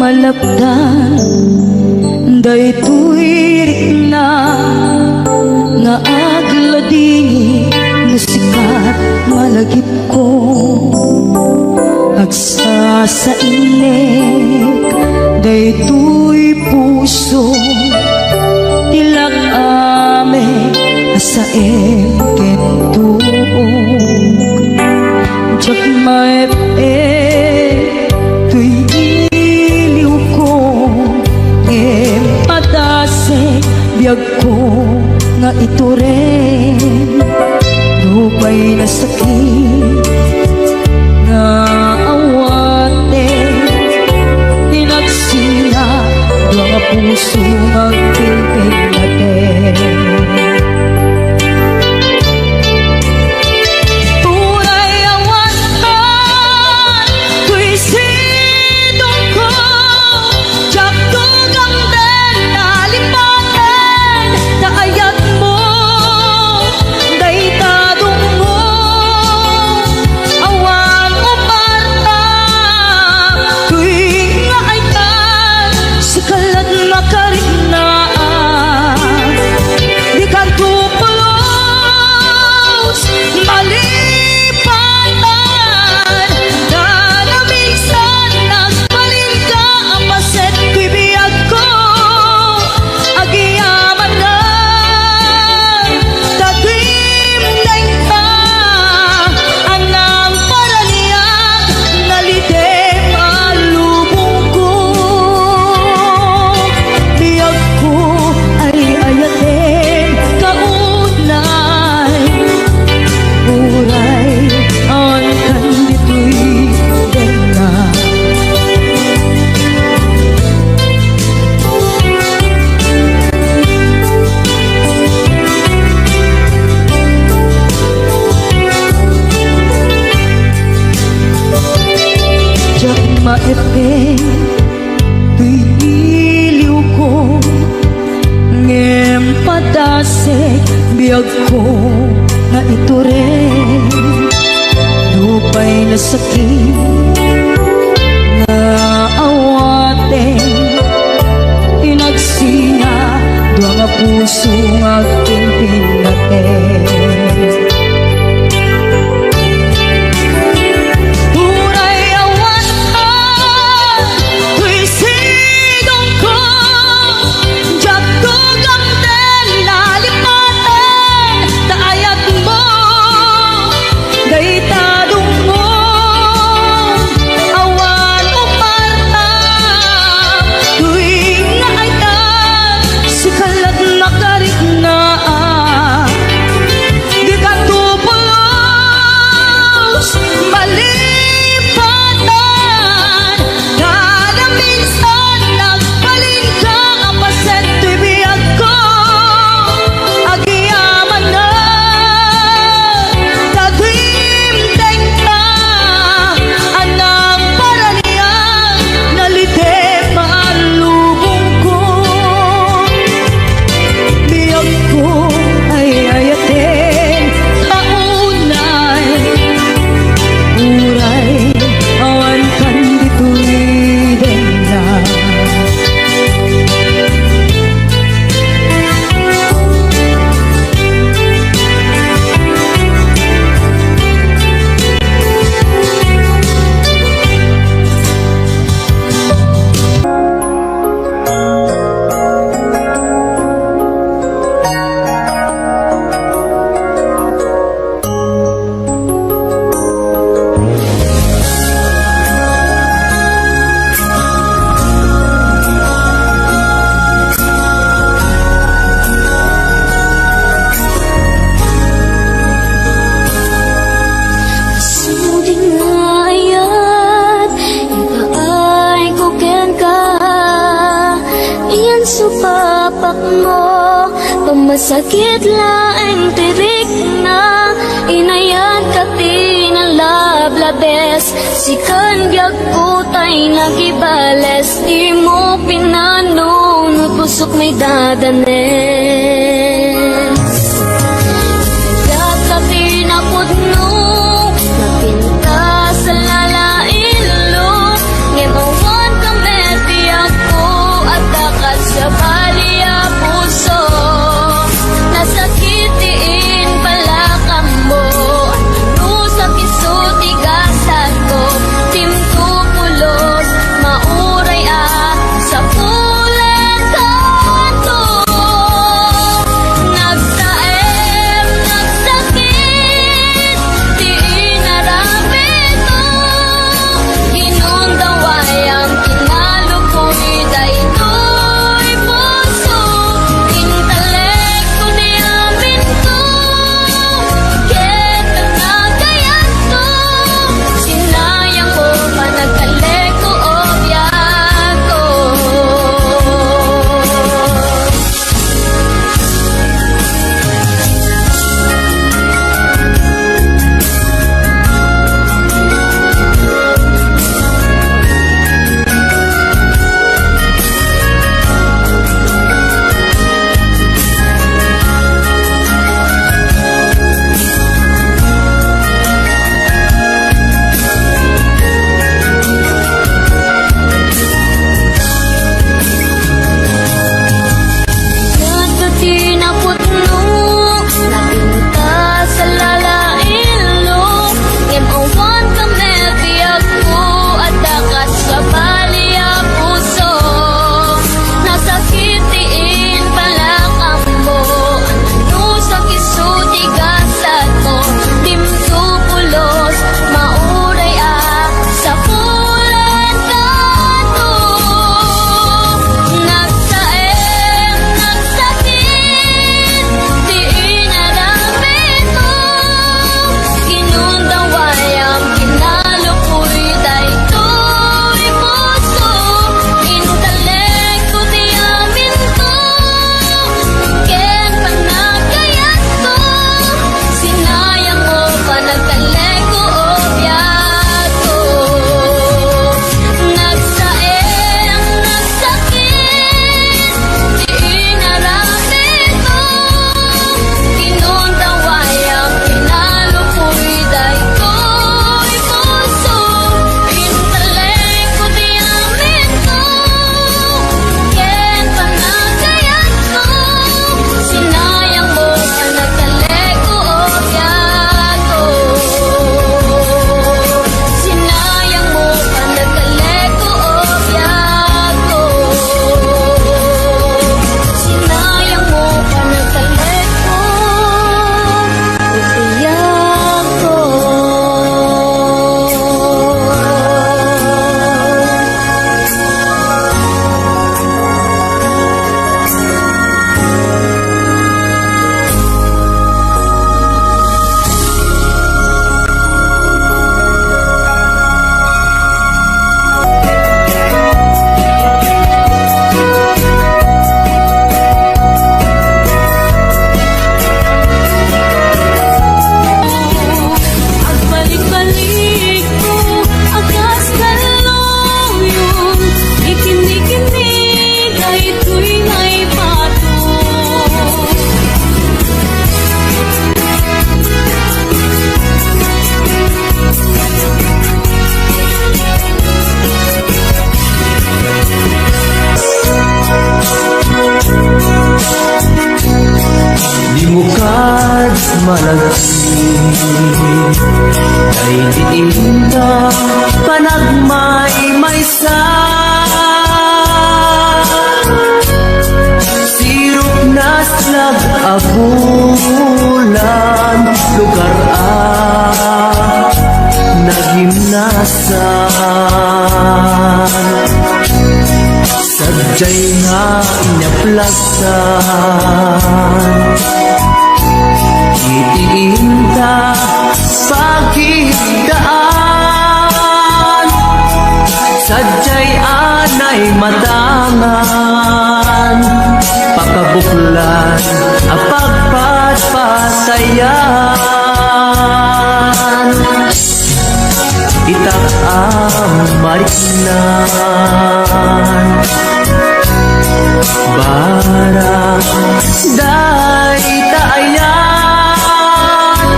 malapdan daytoy rikna nga agladingi musikat malagip ko agsasainik daytoy puso tilak ame asaem kentuog jak maep tuy iliw ko padase biyag ko nga ito rin lupay na sakit nga awate tinagsina mga puso magpilpil natin. Maepeng tuy iliw ko ngem padasek biyag ko nga ito rin lupay na sakit nga awate inagsina dua nga puso nga pinpinaten. Supapak mo, pamasakit laing tirik na inayan ka tinalablabes, sikan gyag putay nagibales, di mo pinanunod pusok may dadanes. Nagkat ka pinapudno, napinta sa lalailo, ngemawan ka meti malagsi kay diin ka panagmay-maysa sirup na slag abulan lugar nagimnasan sadyay nga inyaplasan itiinta pagkidaan sadyay anay matangan pakabuklan apagpatpatayan itak ang mariknan barang day taayan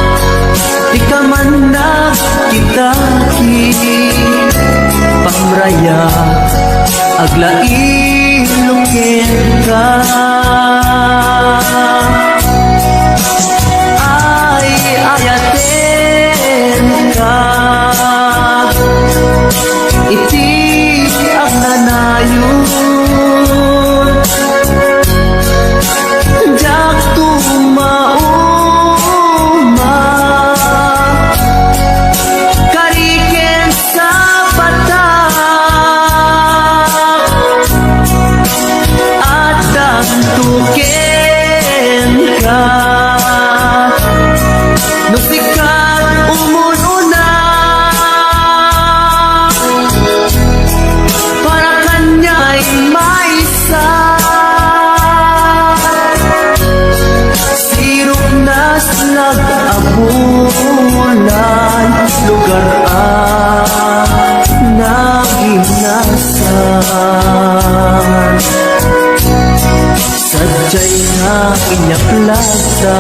di ka man nakitaki pamraya aglailungin ka ay ayaten ka iti ang nanayon jak tumauma kariken sa patak at dantuken ka no sikat umununa para kanya'y maysa sirup na slag abulan lugar nagimnasan sadyay nga inyaplasan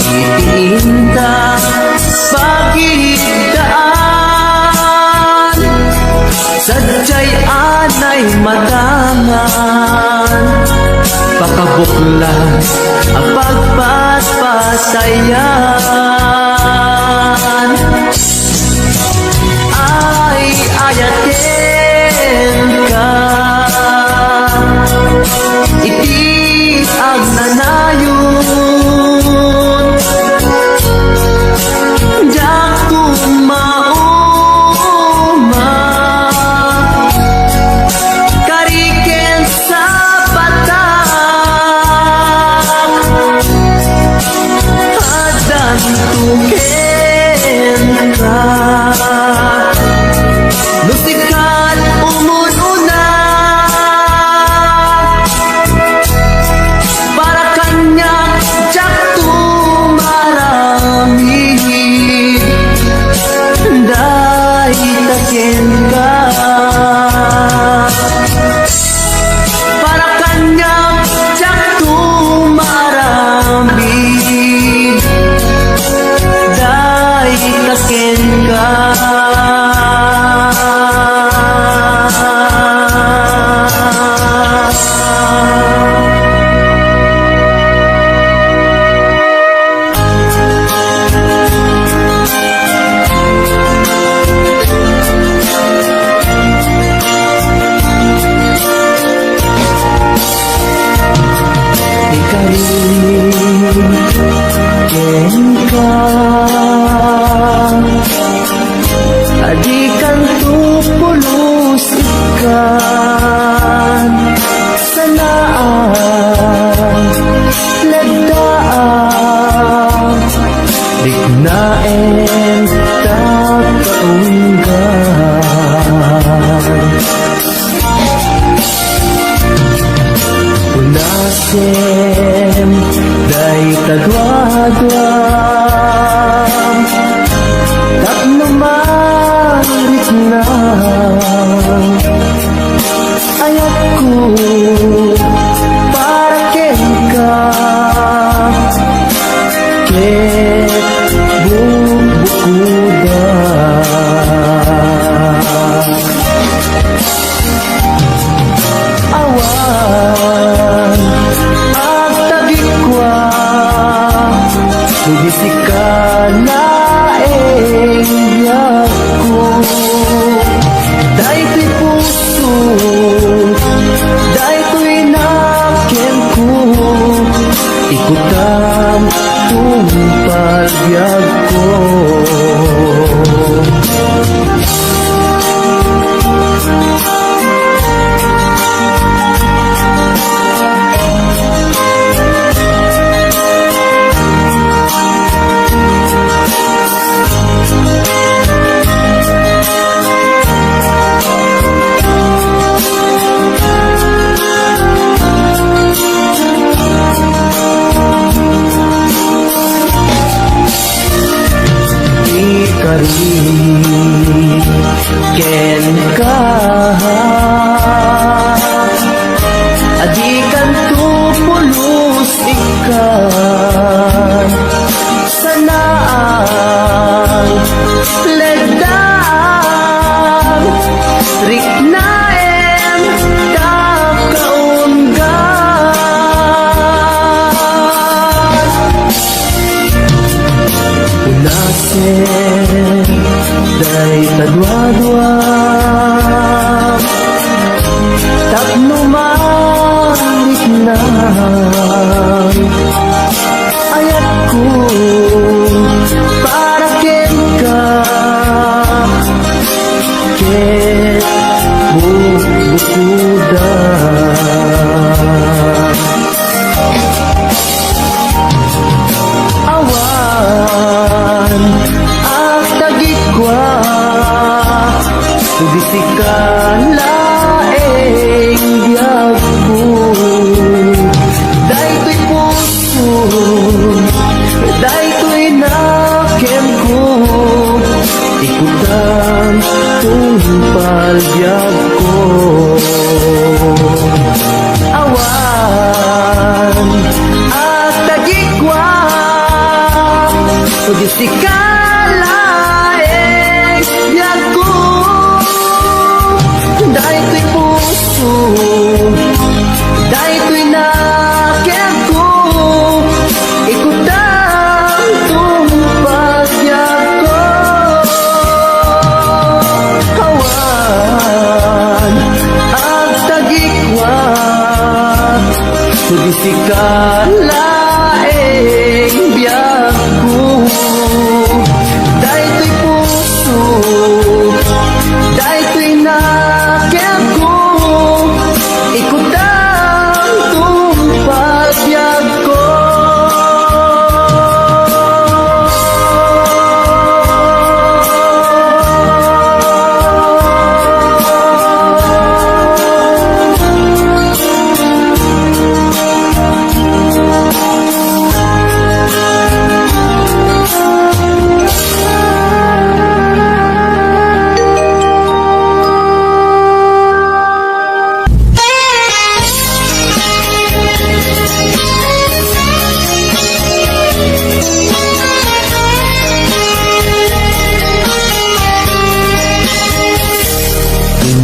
itiinta pagidaan sadyay anay matangan pakabuklan ang pagpatpatayan ay ayaten ka iti ang nanayon jak tumauma kariken sa patak adan tuken ka no sikat umununa para kanya jak tumarami day taken ka para kanya jak tumarami day taken ka adikan tupulos ikan sanaan lagdaan dignaen takaunggan unasem day tagwadwam tapno marit na ayat ko para ken ka ket bubukuda awan at tagik ko ken ka adi kan tupulos ikan sanaan ledang riknaen kakaunggan unasen day tadwa-dwa tapno malit na ayat ko para ken ka ket bukudan awan at tagikwa Tudisikan laeng biyag ko Daytoy puso Daytoy nakem ko Ikutan tumpal biyag ko Awan at tagikwa Tudisikan laeng biyag ko Daytoy puso Daytoy nakem ko Ikutang tumpagyak ko Kawan ang tagikwan Tudisikan laeng biyag ko Daytoy puso Daytoy nakem ko Ikutang tumpagyak ko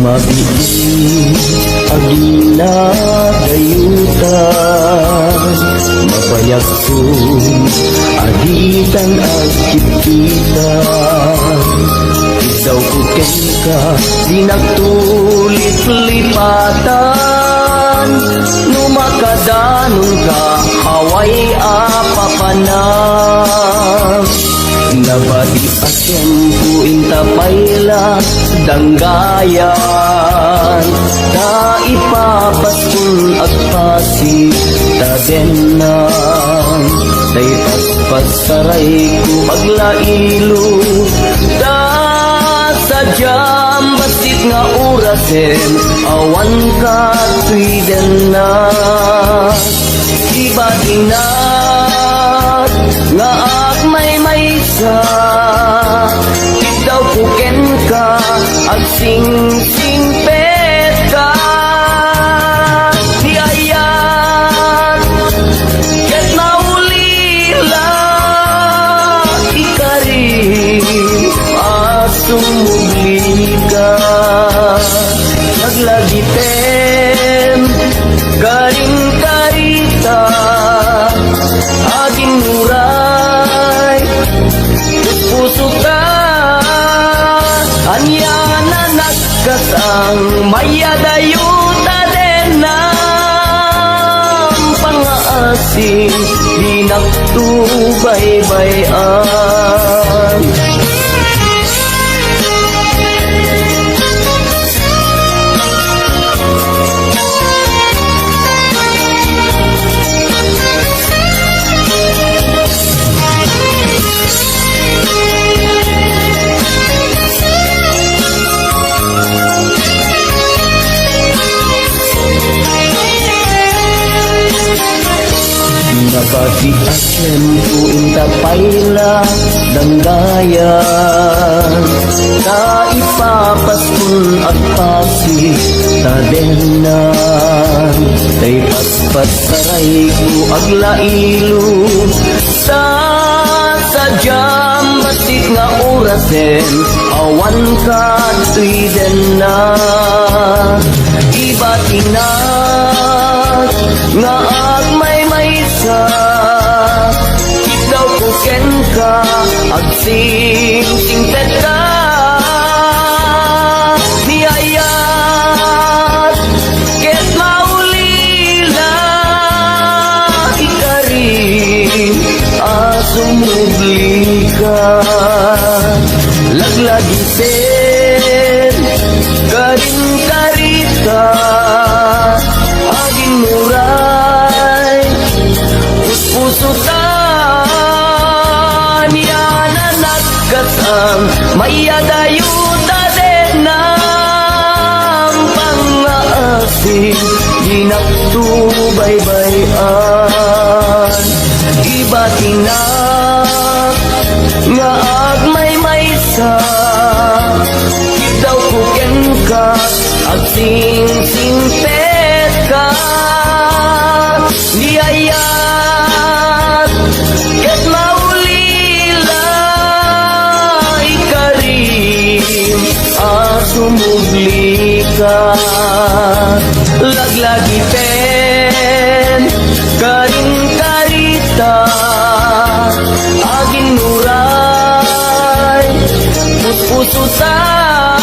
Mabili agila dayutan Mapayag ko agitan at kipitan Ikaw ko ka di nagtulit-lipatan Numakadanon ka haway apapanan Nabadi asyem ku intapayla danggayan Ta ipapaskul agpasi tagenan Tay paspasaray ku aglailo Da sadyam basit nga urasen Awan ka tuiden na Iba inat nga may sa Ikaw puken ka At sing-sing pet ka Di ayat Ket naulila Ikari Asumugli ka Naglagitem Karing karita Aging muray Puso ka Anya na nagkasang mayadayuta din ng pangaasing Di nagtubay-bayan Nabati asyem ku intapayla danggayan Ta papaskul at pasig tadenan kay paspas saray ko aglailo sa sadyang basik nga orasen awan ka tuiden na iba tinag nga agmay maysa ikaw ko ken ka agsing singpet ka niyayat ket maulila ikarin asumubli ka laglagi sen karin karita aging muray puspusutan yanan nagkasang mayadayuta din ng pangaasing dinagtubaybayan iba tinak nga agmay maysa daw kuken ka agsing singpet ka niyayat ket maulila ikarim asumubli ka laglagi pen karin karita aging nuray puspusutan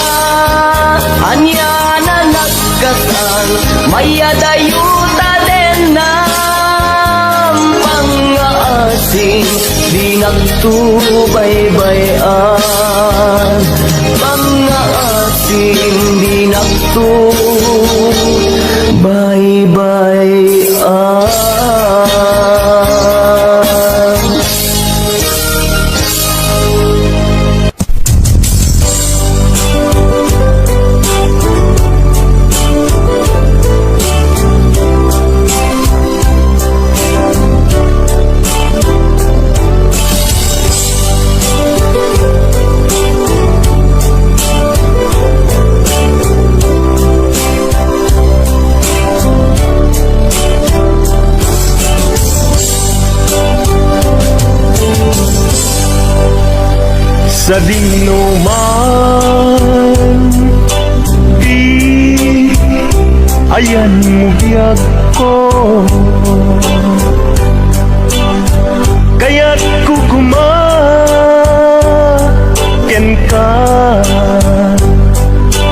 anya na nagkasal mayadayuta din ng pangaasing di nagtubaybayan pangaasing di nagtubaybayan. Sa dinuman di ayan mo biyag ko kaya't kukumaken ka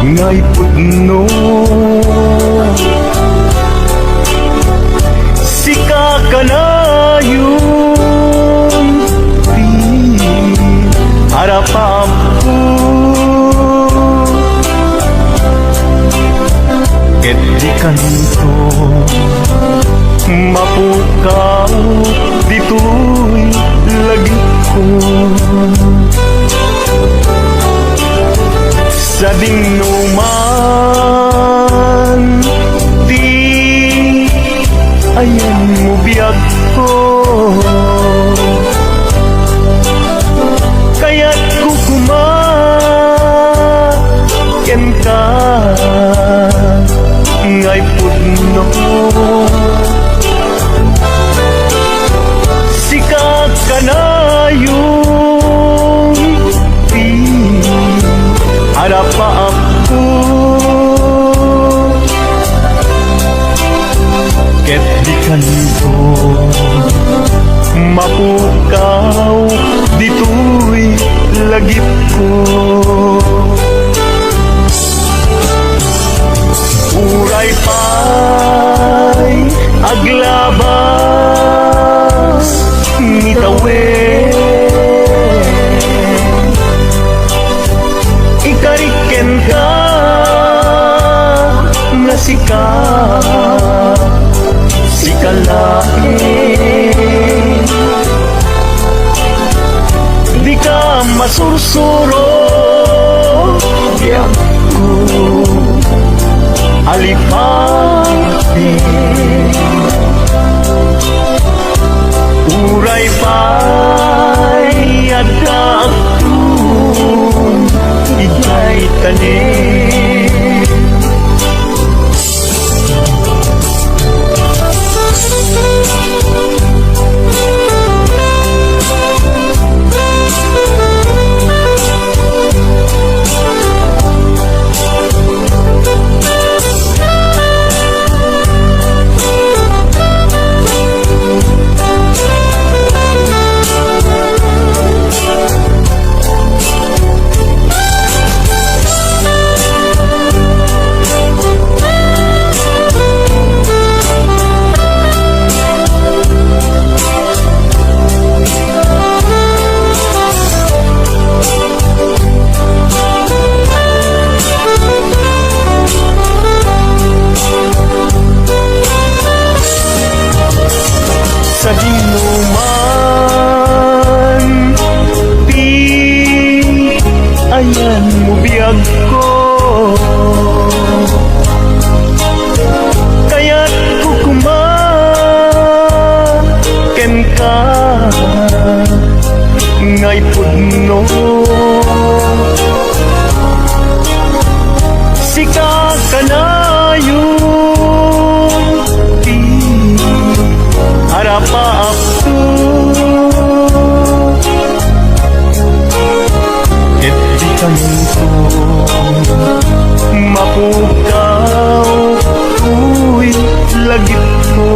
ngay putno sika ka na yun harapanku ket di kanto mapukaw dito'y lagi ko sa dinuman di ayan mo biyag ko kaya't kukumaken ka ngay pudno sikat ka na yung harapan ko ket di kanto mapukaw dito'y lagip ko uray pa'y aglabas nitawen ikariken ka nga sikalain di ka masursuro diyan ko alipati uray pa'y adakun ikay Masika ka na yung di harapa ako et di kanto mapukaw uy lagip ko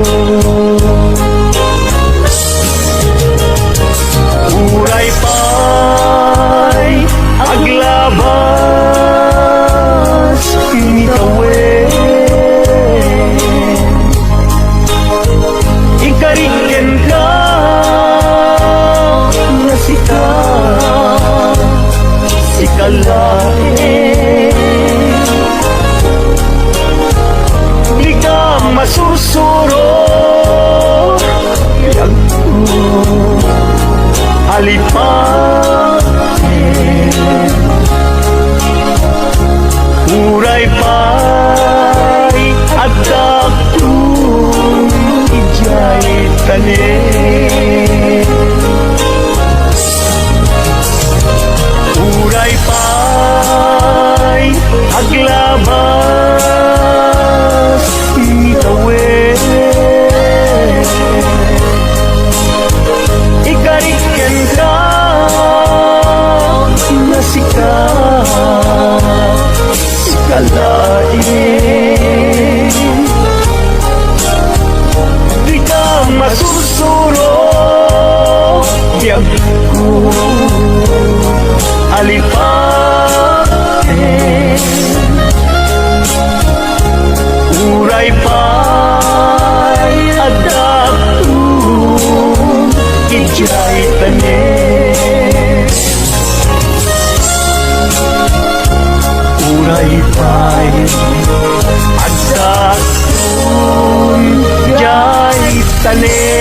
uray pa'y aglabas nitawen ikariken ka nasika sikalain di ka masusuro yang alipatin uray pa'y agdaktung ijay tanin uray pa'y aglabas nitawen ikariken ka nasika sikalain di ka masusuro biyag ko alipatin uray pa'y adaktung ijay tanin uray pa'y adaktung ijay tanin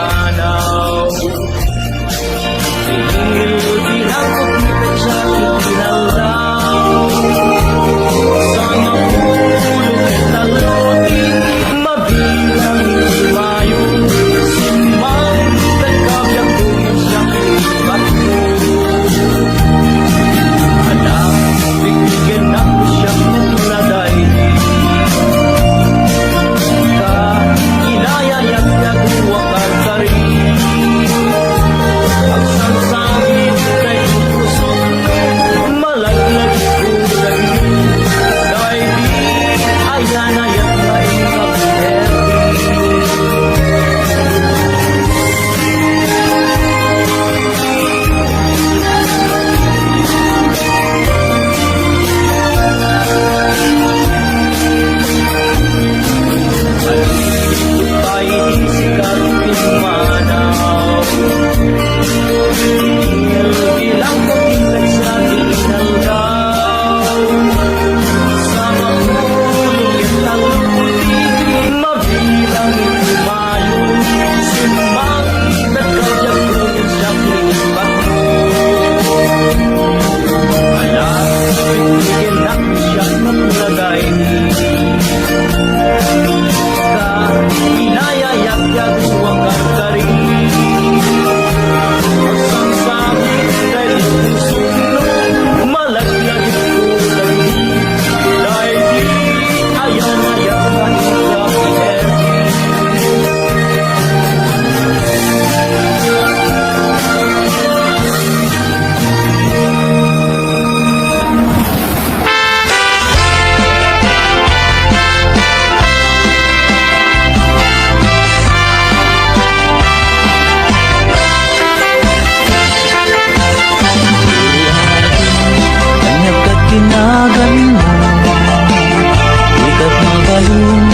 pumanaw. Tingil binakot ni Petsa itinalaw. Sa mapulong at talutin, mabilang imayon. Simang nagkabiyang kung siyang ibat ko. Anak, bigyan ako siyang magladay. Ka, inayayat na kuwakar ka rin. Ang sansangit kay puso, malaglag ko lang. Dahil di ayanayat na ikapinerdi. Ay di sikat pimanaw. Tingil bilang kapitan sa ginaldaw. Sa mapulong at talutin, mabilang imayon. Simang nagkabiyang kung siyang ibat ko. Alam, bigyan ako siyang maglagay. Ka, inayayat-yat huwag karkari. Ang sangit kay puso, malaglag ko lang. Dahil di ayan-ayat na ikapinerdi. Kanyag kat kinagaling mo, ikat magaling,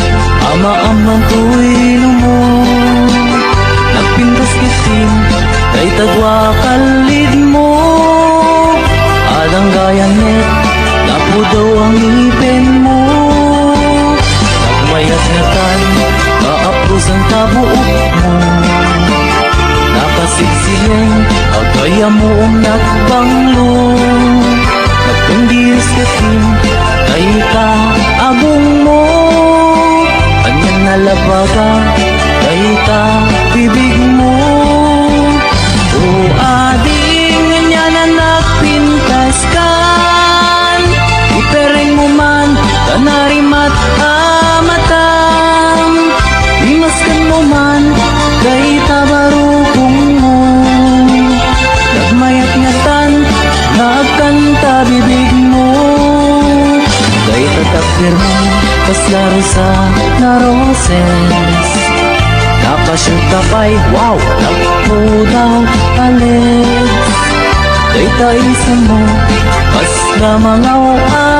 ama-amang tuwilo mo. Nagpintas kitin, kay tagwa kalid mo. Adang gayanet, napo daw ang ipin mo. Nagmayat na tan, kaapos ang tabuok mo. Nakasigsileng, agaya mo ang nagbanglo. Nagpindiris katin, kay ka agong mo. Anyan nalabaga, kay ka bibig mo. O ading, anyan na nagpintas kan. Ipereng mo man, kanarimat amatang. Imaskan mo man, kay tabarukong mo. Nagmayat ngatan, nagkanta bibig mo. Kay tatakbir mo, paslaro sa naroses. Nakashoot ka pa'y, wow, nagpudaw palets. Kay taisan mo, pasla mga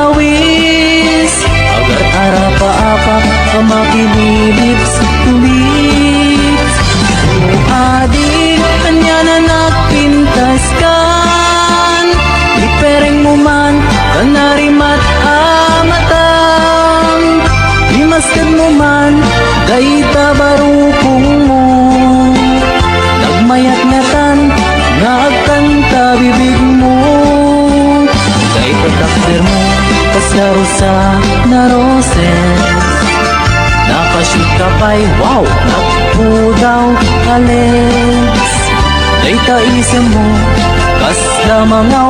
awis. Agar arapa-apak, kamakililips, tulips. O adik, kanya na nagpintas kan. Ipereng mo man, kanarimat amatang. Imaskan mo man, kay tabarukong mo. Nagmayat ngatan, nagkanta bibig mo. Kay tatakder mo, paslaro sa naroses. Nakashoot ka pa'y, wow, nagpudaw kalets. Kay taisan mo, kasla mga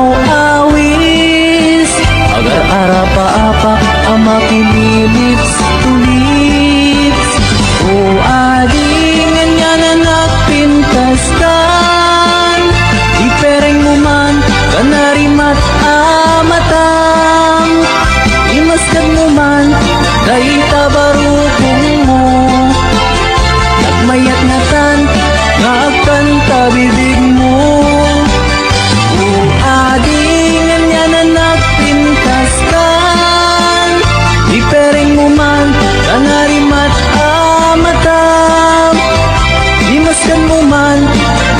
awis. Agar arapa-apa, ang makililips, tulips. O ading, anyan na nagpintas kan. Ipereng mo man, kanarimat amatang. Imaskan mo man, kay tabarukong mo. Nagmayat na tan, nagkanta bibig mo. O ading, anyan na nagpintas kan. Ipereng mo man, kanarimat amatang. Imaskan mo man,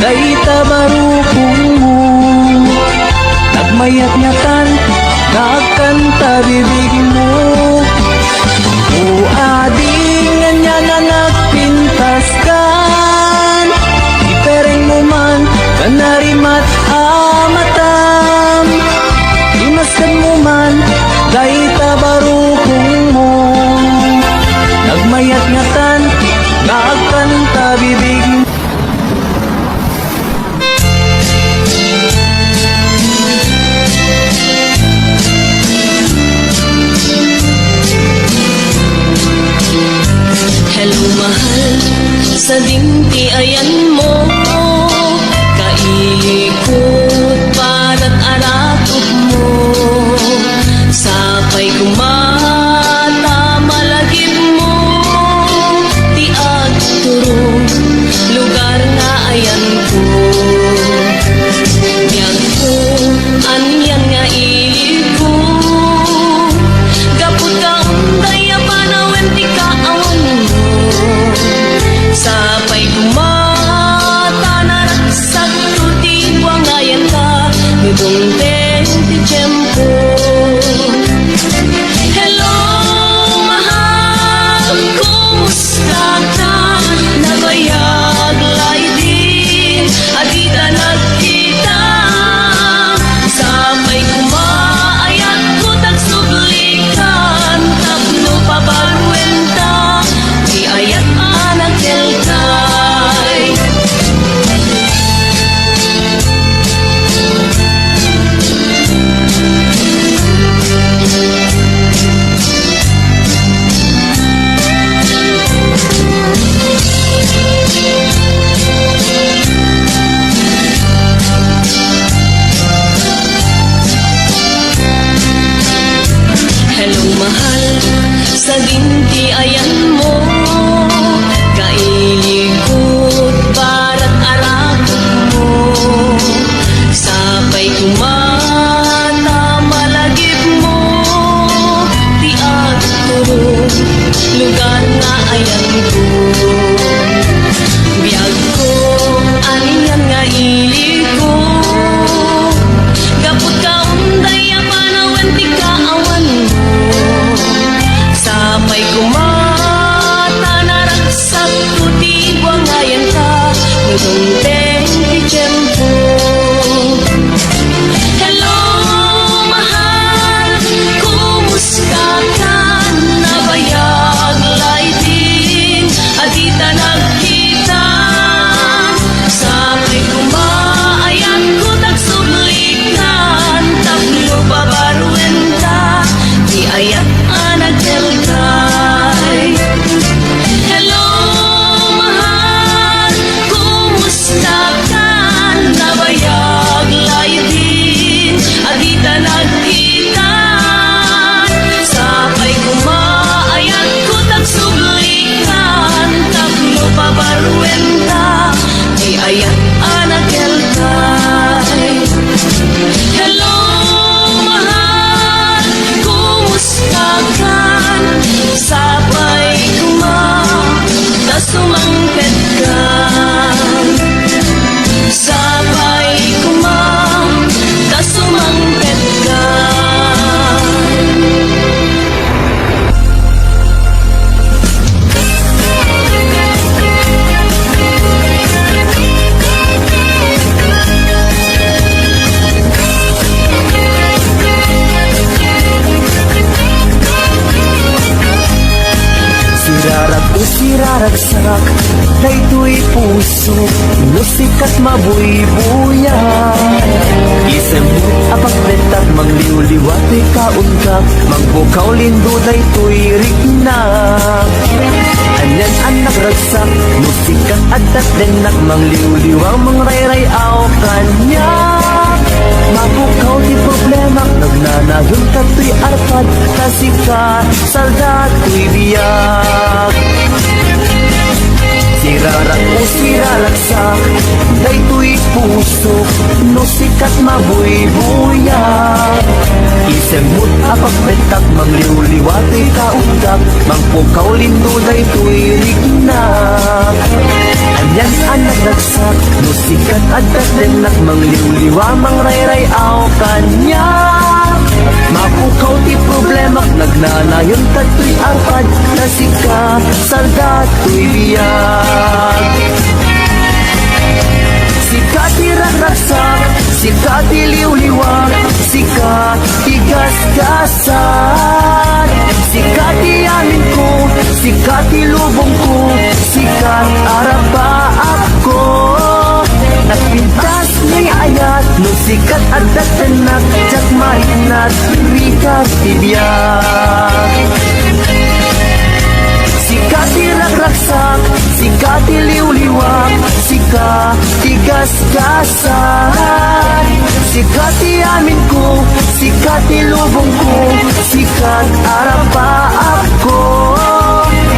kay tabarukong mo. Nagmayat nga tan, nagkanta bibig mo. O ading, anya na nagpintas kan. Nusikat mabuy-buya Isemut apak letak mangliw-liwat ikaunggak Mangbukaw linduday tuirik na Anyan anak ragsak Nusikat adat denak mangliw-liwang Mangrayray aw kanya Mabukaw di problema Nagnanayon kato'y arpad Kasika salda to'y biyak Sirarak o siraragsak Dayto'y puso No sikat mabuy-buyak Isemut apagpetak Mangliw-liwato'y kaunggak Mangpukaw lindo dayto'y rignak Anyan anak ragsak No sikat adat denak Mangliw-liwa Mangrayray aw kanya Mapukaw ti problema Nagnanayon kato'y arpad Nasika salda to'y biyak Sika ti ragraksak Sika ti liw-liwag Sika ti gasgasan Sika ti amin ko Sika ti lubong ko Sika araba ako Nagpintas ni ayat No sikat adat tenak Jak marinat Rikat tibiyak Sika ti ragraksak Sika ti liw-liwag Sika ti gasgasan Sika ti amin ko Sika ti lubong ko Sikat araba ako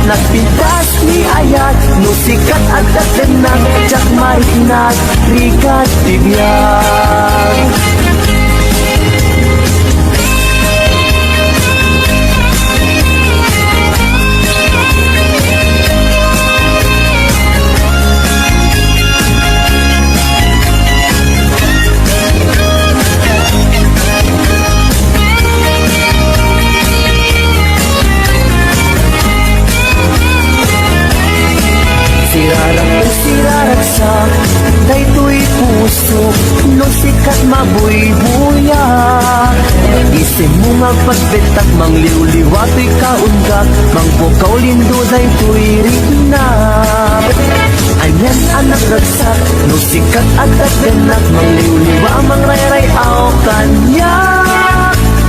Nagpintas ni ayat No sikat adat denak Jak marinat Rikat tibiyak Sirarang o siraragsak Dayto'y puso No sikat mabuy-buyak Isim mo magpagbetak Mangliw-liwato'y kaunggak Mangpukaw lindo dayto'y rignak Anyan anak ragsak No sikat adat denak Mangliw-liwa Mangrayray aw kanya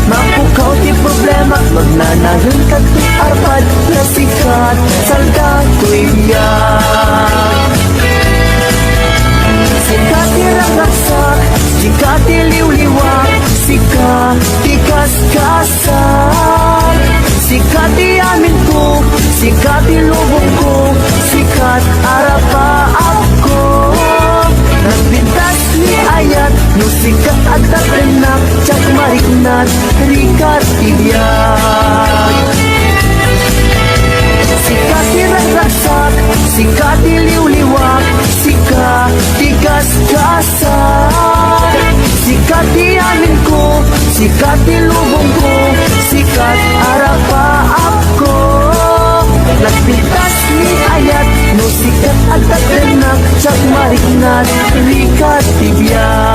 Mapukaw ti problema Magnanayon kato'y arpad Na sikat salda to'y biyak Sika ti ragraksak Sika ti liw-liwag Sika ti gasgasan Sika ti amin ko Sika ti lubong ko Sikat arapa ako Nagbintas ni ayat No sikat adat denak Jak marignat Rikat tibiyak Sika ti ragraksak Sika ti liw-liwag Sika ti gasgasan Sika ti amin ko Sika ti lubong ko Sikat arapa ako Nagpintas ni ayat No sikat adat denak Jak marignat Rikat tibiyak